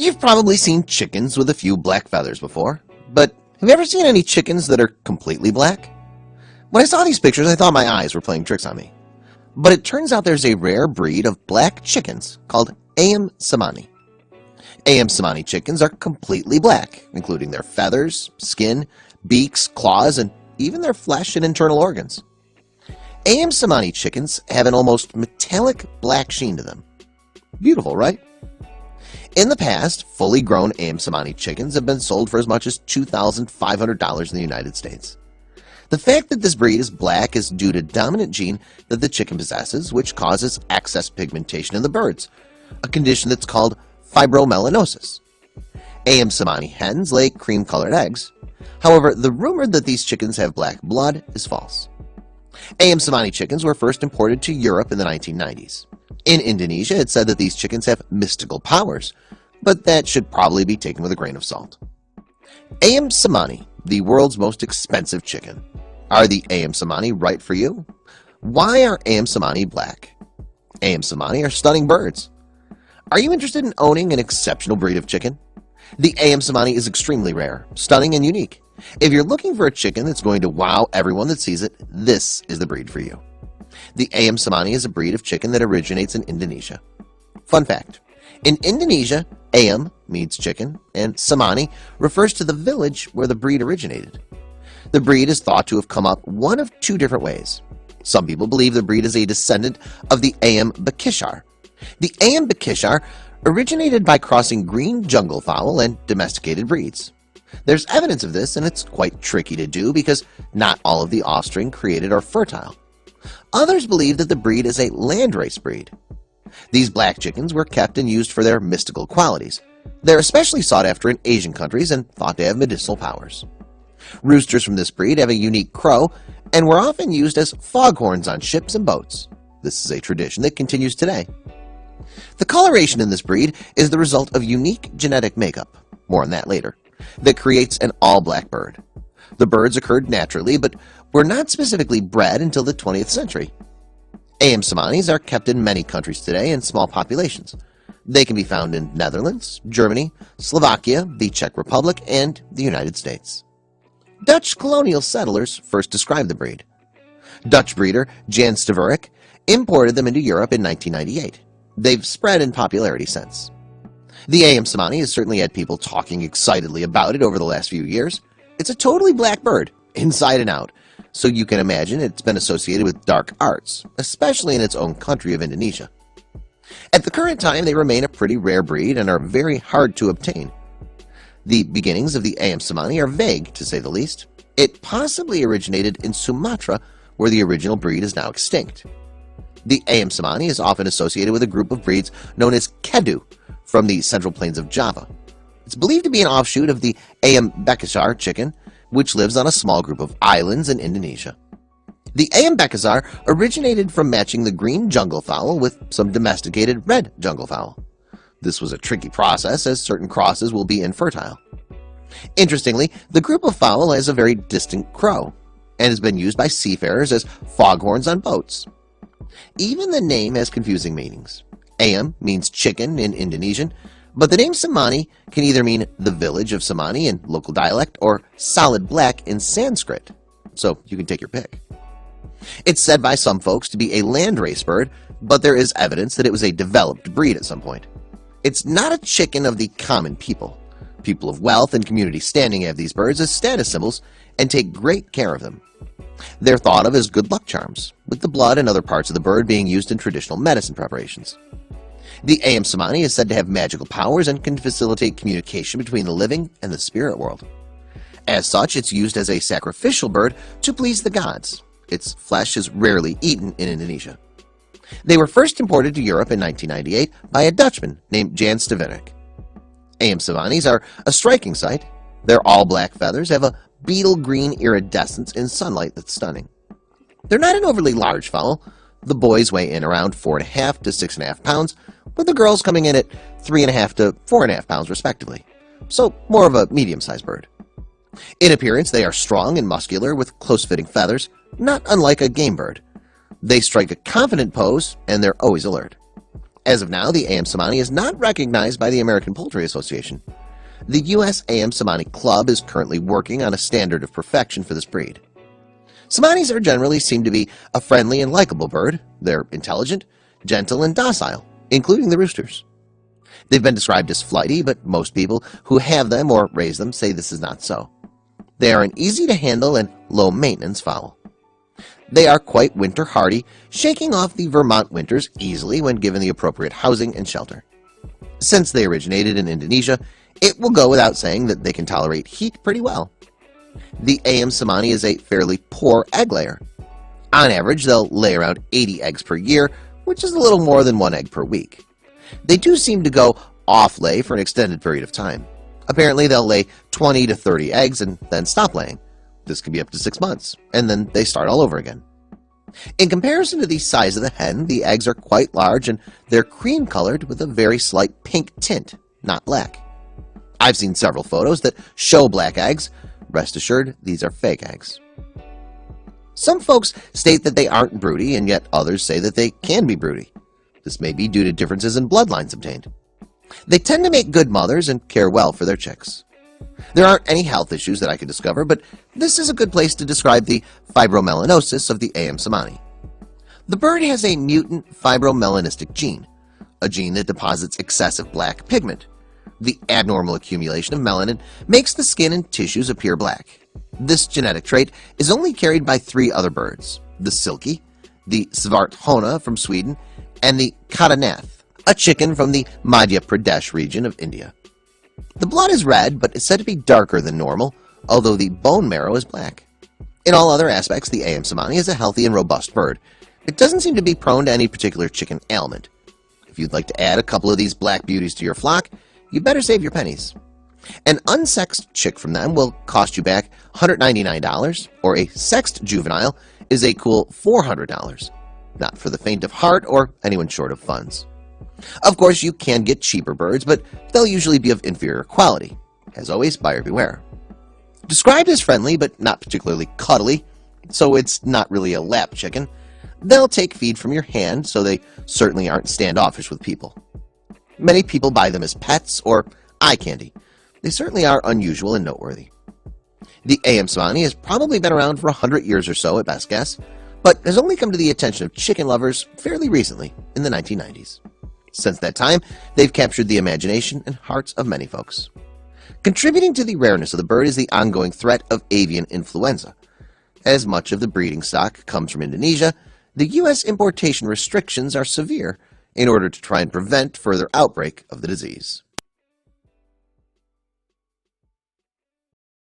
You've probably seen chickens with a few black feathers before, but have you ever seen any chickens that are completely black? When I saw these pictures, I thought my eyes were playing tricks on me. But it turns out there's a rare breed of black chickens called Ayam Cemani. Ayam Cemani chickens are completely black, including their feathers, skin, beaks, claws, and even their flesh and internal organs. Ayam Cemani chickens have an almost metallic black sheen to them. Beautiful, right? In the past, fully grown Ayam Cemani chickens have been sold for as much as $2,500 in the United States. The fact that this breed is black is due to a dominant gene that the chicken possesses, which causes excess pigmentation in the birds, a condition that's called fibromelanosis. Ayam Cemani hens lay cream-colored eggs. However, the rumor that these chickens have black blood is false. Ayam Cemani chickens were first imported to Europe in the 1990s. In Indonesia, it's said that these chickens have mystical powers, but that should probably be taken with a grain of salt. Ayam Cemani, the world's most expensive chicken. Are the Ayam Cemani right for you? Why are Ayam Cemani black? Ayam Cemani are stunning birds. Are you interested in owning an exceptional breed of chicken? The Ayam Cemani is extremely rare, stunning, and unique. If you're looking for a chicken that's going to wow everyone that sees it, this is the breed for you. The Ayam Cemani is a breed of chicken that originates in Indonesia. Fun fact: in Indonesia, Ayam means chicken, and Cemani refers to the village where the breed originated. The breed is thought to have come up one of two different ways. Some people believe the breed is a descendant of the Ayam Bekishar. The Ayam Bekishar originated by crossing green jungle fowl and domesticated breeds. There's evidence of this, and it's quite tricky to do because not all of the offspring created are fertile. Others believe that the breed is a landrace breed. These black chickens were kept and used for their mystical qualities. They're especially sought after in Asian countries and thought to have medicinal powers. Roosters from this breed have a unique crow and were often used as foghorns on ships and boats. This is a tradition that continues today. The coloration in this breed is the result of unique genetic makeup, more on that later, that creates an all-black bird. The birds occurred naturally, but were not specifically bred until the 20th century. Ayam Cemanis are kept in many countries today in small populations. They can be found in Netherlands, Germany, Slovakia, the Czech Republic, and the United States. Dutch colonial settlers first described the breed. Dutch breeder Jan Stavorik imported them into Europe in 1998. They've spread in popularity since. The Ayam Cemani has certainly had people talking excitedly about it over the last few years. It's a totally black bird, inside and out, so you can imagine it's been associated with dark arts, especially in its own country of Indonesia. At the current time, they remain a pretty rare breed and are very hard to obtain. The beginnings of the Ayam Cemani are vague, to say the least. It possibly originated in Sumatra, where the original breed is now extinct. The Ayam Cemani is often associated with a group of breeds known as Kedu from the Central Plains of Java. It's believed to be an offshoot of the Ayam Bekishar chicken, which lives on a small group of islands in Indonesia. The Ayam Bekishar originated from matching the green jungle fowl with some domesticated red jungle fowl. This was a tricky process, as certain crosses will be infertile. Interestingly, the group of fowl has a very distinct crow and has been used by seafarers as foghorns on boats. Even the name has confusing meanings. Ayam means chicken in Indonesian, but the name Cemani can either mean the village of Cemani in local dialect or solid black in Sanskrit, so you can take your pick. It's said by some folks to be a landrace bird, but there is evidence that it was a developed breed at some point. It's not a chicken of the common people. People of wealth and community standing have these birds as status symbols and take great care of them. They're thought of as good luck charms, with the blood and other parts of the bird being used in traditional medicine preparations. The Ayam Cemani is said to have magical powers and can facilitate communication between the living and the spirit world. As such, it's used as a sacrificial bird to please the gods. Its flesh is rarely eaten in Indonesia. They were first imported to Europe in 1998 by a Dutchman named Jan Stavorik. Ayam Cemanis are a striking sight. Their all-black feathers have a beetle green iridescence in sunlight that's stunning. They're not an overly large fowl. The boys weigh in around 4.5 to 6.5 pounds, with the girls coming in at 3.5 to 4.5 pounds respectively, so more of a medium-sized bird. In appearance, they are strong and muscular with close-fitting feathers, not unlike a game bird. They strike a confident pose, and they're always alert. As of now, the Ayam Cemani is not recognized by the American Poultry Association. The U.S. Ayam Cemani Club is currently working on a standard of perfection for this breed. Cemanis are generally seen to be a friendly and likable bird. They're intelligent, gentle, and docile, including the roosters. They've been described as flighty, but most people who have them or raise them say this is not so. They are an easy-to-handle and low-maintenance fowl. They are quite winter hardy, shaking off the Vermont winters easily when given the appropriate housing and shelter. Since they originated in Indonesia, it will go without saying that they can tolerate heat pretty well. The Ayam Cemani is a fairly poor egg layer. On average, they'll lay around 80 eggs per year, which is a little more than 1 egg per week. They do seem to go off-lay for an extended period of time. Apparently, they'll lay 20 to 30 eggs and then stop laying. This can be up to 6 months, and then they start all over again. In comparison to the size of the hen, the eggs are quite large and they're cream-colored with a very slight pink tint, not black. I've seen several photos that show black eggs. Rest assured, these are fake eggs. Some folks state that they aren't broody, and yet others say that they can be broody. This may be due to differences in bloodlines obtained. They tend to make good mothers and care well for their chicks. There aren't any health issues that I could discover, but this is a good place to describe the fibromelanosis of the Ayam Cemani. The bird has a mutant fibromelanistic gene, a gene that deposits excessive black pigment. The abnormal accumulation of melanin makes the skin and tissues appear black. This genetic trait is only carried by 3 other birds: the silkie, the svarthona from Sweden, and the kadanath, a chicken from the Madhya Pradesh region of India. The blood is red, but is said to be darker than normal, although the bone marrow is black. In all other aspects, the Ayam Cemani is a healthy and robust bird. It doesn't seem to be prone to any particular chicken ailment. If you'd like to add a couple of these black beauties to your flock, you better save your pennies. An unsexed chick from them will cost you back $199, or a sexed juvenile is a cool $400. Not for the faint of heart or anyone short of funds. Of course, you can get cheaper birds, but they'll usually be of inferior quality. As always, buyer beware. Described as friendly, but not particularly cuddly, so it's not really a lap chicken. They'll take feed from your hand, so they certainly aren't standoffish with people. Many people buy them as pets or eye candy. They certainly are unusual and noteworthy. The Ayam Cemani has probably been around for 100 years or so at best guess, but has only come to the attention of chicken lovers fairly recently, in the 1990s. Since that time, they've captured the imagination and hearts of many folks. Contributing to the rareness of the bird is the ongoing threat of avian influenza. As much of the breeding stock comes from Indonesia, the U.S. importation restrictions are severe in order to try and prevent further outbreak of the disease.